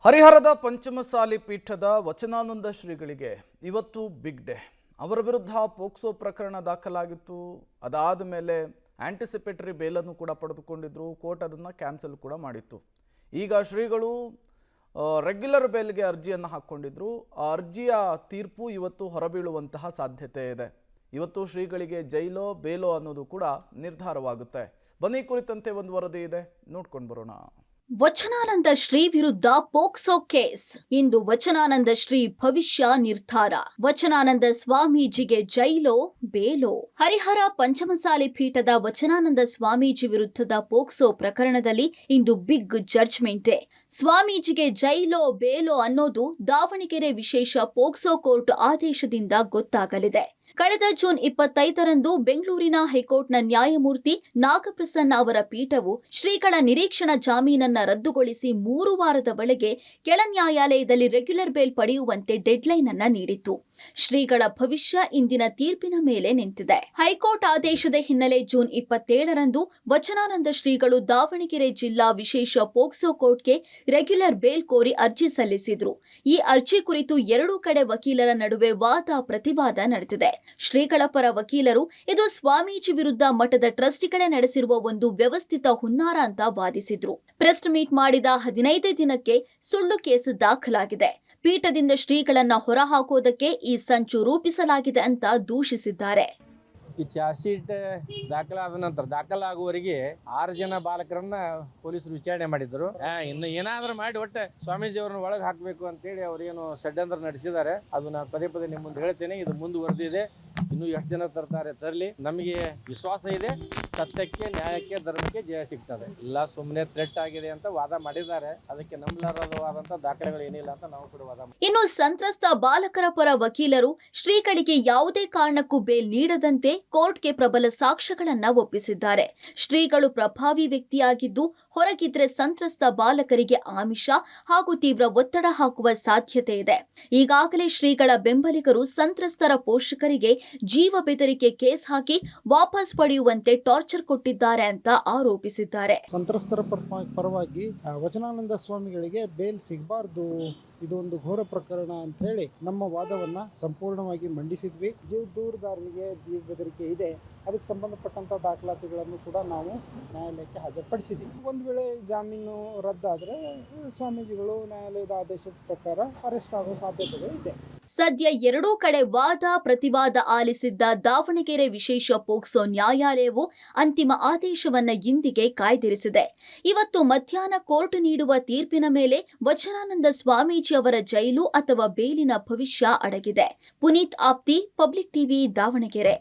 ಹರಿಹರದ ಪಂಚಮಸಾಲಿ ಪೀಠದ ವಚನಾನಂದ ಶ್ರೀಗಳಿಗೆ ಇವತ್ತು ಬಿಗ್ ಡೇ. ಅವರ ವಿರುದ್ಧ ಪೋಕ್ಸೋ ಪ್ರಕರಣ ದಾಖಲಾಗಿತ್ತು. ಅದಾದ ಮೇಲೆ ಆಂಟಿಸಿಪೇಟರಿ ಬೇಲನ್ನು ಕೂಡ ಪಡೆದುಕೊಂಡಿದ್ರು. ಕೋರ್ಟ್ ಅದನ್ನು ಕ್ಯಾನ್ಸಲ್ ಕೂಡ ಮಾಡಿತ್ತು. ಈಗ ಶ್ರೀಗಳು ರೆಗ್ಯುಲರ್ ಬೇಲ್ಗೆ ಅರ್ಜಿಯನ್ನು ಹಾಕ್ಕೊಂಡಿದ್ರು. ಆ ಅರ್ಜಿಯ ತೀರ್ಪು ಇವತ್ತು ಹೊರಬೀಳುವಂತಹ ಸಾಧ್ಯತೆ ಇದೆ. ಇವತ್ತು ಶ್ರೀಗಳಿಗೆ ಜೈಲೋ ಬೇಲೋ ಅನ್ನೋದು ಕೂಡ ನಿರ್ಧಾರವಾಗುತ್ತೆ. ಬನ್ನಿ, ಕುರಿತಂತೆ ಒಂದು ವರದಿ ಇದೆ, ನೋಡ್ಕೊಂಡು ಬರೋಣ. ವಚನಾನಂದ ಶ್ರೀ ವಿರುದ್ಧ ಪೋಕ್ಸೋ ಕೇಸ್. ಇಂದು ವಚನಾನಂದ ಶ್ರೀ ಭವಿಷ್ಯ ನಿರ್ಧಾರ. ವಚನಾನಂದ ಸ್ವಾಮೀಜಿಗೆ ಜೈಲೋ ಬೇಲೋ. ಹರಿಹರ ಪಂಚಮಸಾಲಿ ಪೀಠದ ವಚನಾನಂದ ಸ್ವಾಮೀಜಿ ವಿರುದ್ಧದ ಪೋಕ್ಸೋ ಪ್ರಕರಣದಲ್ಲಿ ಇಂದು ಬಿಗ್ ಜಡ್ಜ್ಮೆಂಟ್ ಡೇ. ಸ್ವಾಮೀಜಿಗೆ ಜೈಲೋ ಬೇಲೋ ಅನ್ನೋದು ದಾವಣಗೆರೆ ವಿಶೇಷ ಪೋಕ್ಸೋ ಕೋರ್ಟ್ ಆದೇಶದಿಂದ ಗೊತ್ತಾಗಲಿದೆ. ಕಳೆದ ಜೂನ್ 25ರಂದು ಬೆಂಗಳೂರಿನ ಹೈಕೋರ್ಟ್ನ ನ್ಯಾಯಮೂರ್ತಿ ನಾಗಪ್ರಸನ್ನ ಅವರ ಪೀಠವು ಶ್ರೀಗಳ ನಿರೀಕ್ಷಣಾ ಜಾಮೀನನ್ನ ರದ್ದುಗೊಳಿಸಿ 3 ವಾರದ ಒಳಗೆ ಕೆಳ ನ್ಯಾಯಾಲಯದಲ್ಲಿ ರೆಗ್ಯುಲರ್ ಬೇಲ್ ಪಡೆಯುವಂತೆ ಡೆಡ್ಲೈನ್ ಅನ್ನ ನೀಡಿತ್ತು. ಶ್ರೀಗಳ ಭವಿಷ್ಯ ಇಂದಿನ ತೀರ್ಪಿನ ಮೇಲೆ ನಿಂತಿದೆ. ಹೈಕೋರ್ಟ್ ಆದೇಶದ ಹಿನ್ನೆಲೆ ಜೂನ್ 27ರಂದು ವಚನಾನಂದ ಶ್ರೀಗಳು ದಾವಣಗೆರೆ ಜಿಲ್ಲಾ ವಿಶೇಷ ಪೋಕ್ಸೋ ಕೋರ್ಟ್ಗೆ ರೆಗ್ಯುಲರ್ ಬೇಲ್ ಕೋರಿ ಅರ್ಜಿ ಸಲ್ಲಿಸಿದ್ರು. ಈ ಅರ್ಜಿ ಕುರಿತು ಎರಡೂ ಕಡೆ ವಕೀಲರ ನಡುವೆ ವಾದ ಪ್ರತಿವಾದ ನಡೆದಿದೆ. ಶ್ರೀಗಳ ಪರ ವಕೀಲರು ಇದು ಸ್ವಾಮೀಜಿ ವಿರುದ್ಧ ಮಠದ ಟ್ರಸ್ಟಿಗಳೇ ನಡೆಸಿರುವ ಒಂದು ವ್ಯವಸ್ಥಿತ ಹುನ್ನಾರ ಅಂತ ವಾದಿಸಿದ್ರು. ಪ್ರೆಸ್ ಮೀಟ್ ಮಾಡಿದ 15 ದಿನಕ್ಕೆ ಸುಳ್ಳು ಕೇಸ್ ದಾಖಲಾಗಿದೆ. ಪೀಠದಿಂದ ಶ್ರೀಗಳನ್ನ ಹೊರಹಾಕೋದಕ್ಕೆ ಈ ಸಂಚು ರೂಪಿಸಲಾಗಿದೆ ಅಂತ ದೂಷಿಸಿದ್ದಾರೆ. ಈ ಚಾರ್ಜ್ ಶೀಟ್ ದಾಖಲಾದ ನಂತರ ದಾಖಲಾಗುವವರೆಗೆ 6 ಜನ ಬಾಲಕರನ್ನ ಪೊಲೀಸರು ವಿಚಾರಣೆ ಮಾಡಿದ್ರು. ಇನ್ನು ಏನಾದ್ರೂ ಮಾಡಿ ಒಟ್ಟೆ ಸ್ವಾಮೀಜಿ ಅವ್ರನ್ನ ಒಳಗೆ ಹಾಕಬೇಕು ಅಂತೇಳಿ ಅವ್ರೇನು ಷಡ್ಯಂತ್ರ ನಡೆಸಿದ್ದಾರೆ. ಅದು ನಾನು ಪದೇ ಪದೇ ನಿಮ್ಮ ಮುಂದೆ ಹೇಳ್ತೇನೆ. ಇದು ಮುಂದುವರೆದಿದೆ. ಇನ್ನು ಎಷ್ಟು ಜನ ತರಲಿ, ನಮಗೆ ವಿಶ್ವಾಸ ಇದೆ. ಸತ್ಯಕ್ಕೆ, ನ್ಯಾಯಕ್ಕೆ, ಧರ್ಮಕ್ಕೆ ಜಯ ಸಿಗ್ತದೆ. ಎಲ್ಲ ಸುಮ್ಮನೆ ಥ್ರೆಟ್ ಆಗಿದೆ ಅಂತ ವಾದ ಮಾಡಿದ್ದಾರೆ. ಅದಕ್ಕೆ ನಂಬಲಾರವಾದಂತ ದಾಖಲೆಗಳು ಏನಿಲ್ಲ ಅಂತ ನಾವು ಕೂಡ ವಾದ. ಇನ್ನು ಸಂತ್ರಸ್ತ ಬಾಲಕರ ಪರ ವಕೀಲರು ಶ್ರೀಗಳಿಗೆ ಯಾವುದೇ ಕಾರಣಕ್ಕೂ ಬೇಲ್ ನೀಡದಂತೆ ಕೋರ್ಟ್ಗೆ ಪ್ರಬಲ ಸಾಕ್ಷ್ಯಗಳನ್ನ ಒಪ್ಪಿಸಿದ್ದಾರೆ. ಶ್ರೀಗಳು ಪ್ರಭಾವಿ ವ್ಯಕ್ತಿಯಾಗಿದ್ದು ಹೊರಗಿದ್ರೆ ಸಂತ್ರಸ್ತ ಬಾಲಕರಿಗೆ ಆಮಿಷ ಹಾಗೂ ತೀವ್ರ ಒತ್ತಡ ಹಾಕುವ ಸಾಧ್ಯತೆ ಇದೆ. ಈಗಾಗಲೇ ಶ್ರೀಗಳ ಬೆಂಬಲಿಗರು ಸಂತ್ರಸ್ತರ ಪೋಷಕರಿಗೆ ಜೀವ ಬೆದರಿಕೆ ಕೇಸ್ ಹಾಕಿ ವಾಪಸ್ ಪಡೆಯುವಂತೆ ಟಾರ್ಚರ್ ಕೊಟ್ಟಿದ್ದಾರೆ ಅಂತ ಆರೋಪಿಸಿದ್ದಾರೆ. ಸಂತ್ರಸ್ತರ ಪರವಾಗಿ ವಚನಾನಂದ ಸ್ವಾಮಿಗಳಿಗೆ ಬೇಲ್ ಸಿಗಬಾರ್ದು, ಇದೊಂದು ಘೋರ ಪ್ರಕರಣ ಅಂತ ಹೇಳಿ ನಮ್ಮ ವಾದವನ್ನ ಸಂಪೂರ್ಣವಾಗಿ ಮಂಡಿಸಿದ್ವಿ. ಜೀವ ದೂರದಾರರಿಗೆ ಜೀವ ಬೆದರಿಕೆ ಇದೆ, ಅದಕ್ಕೆ ಸಂಬಂಧಪಟ್ಟಂತ ದಾಖಲಾತಿಗಳನ್ನು ಕೂಡ ನಾವು ನ್ಯಾಯಾಲಯಕ್ಕೆ ಹಾಜರುಪಡಿಸಿದ್ವಿ. ಒಂದು ವೇಳೆ ಜಾಮೀನು ರದ್ದಾದ್ರೆ ಸ್ವಾಮೀಜಿಗಳು ನ್ಯಾಯಾಲಯದ ಆದೇಶದ ಪ್ರಕಾರ ಅರೆಸ್ಟ್ ಆಗೋ ಸಾಧ್ಯತೆಗಳು ಇದೆ. ಸದ್ಯ ಎರಡೂ ಕಡೆ ವಾದ ಪ್ರತಿವಾದ ಆಲಿಸಿದ್ದ ದಾವಣಗೆರೆ ವಿಶೇಷ ಪೋಕ್ಸೋ ನ್ಯಾಯಾಲಯವು ಅಂತಿಮ ಆದೇಶವನ್ನ ಇಂದಿಗೆ ಕಾಯ್ದಿರಿಸಿದೆ. ಇವತ್ತು ಮಧ್ಯಾಹ್ನ ಕೋರ್ಟ್ ನೀಡುವ ತೀರ್ಪಿನ ಮೇಲೆ ವಚನಾನಂದ ಸ್ವಾಮೀಜಿ ಅವರ ಜೈಲು ಅಥವಾ ಬೇಲಿನ ಭವಿಷ್ಯ ಅಡಗಿದೆ. Puneet Aapthi, public TV, Davanagere.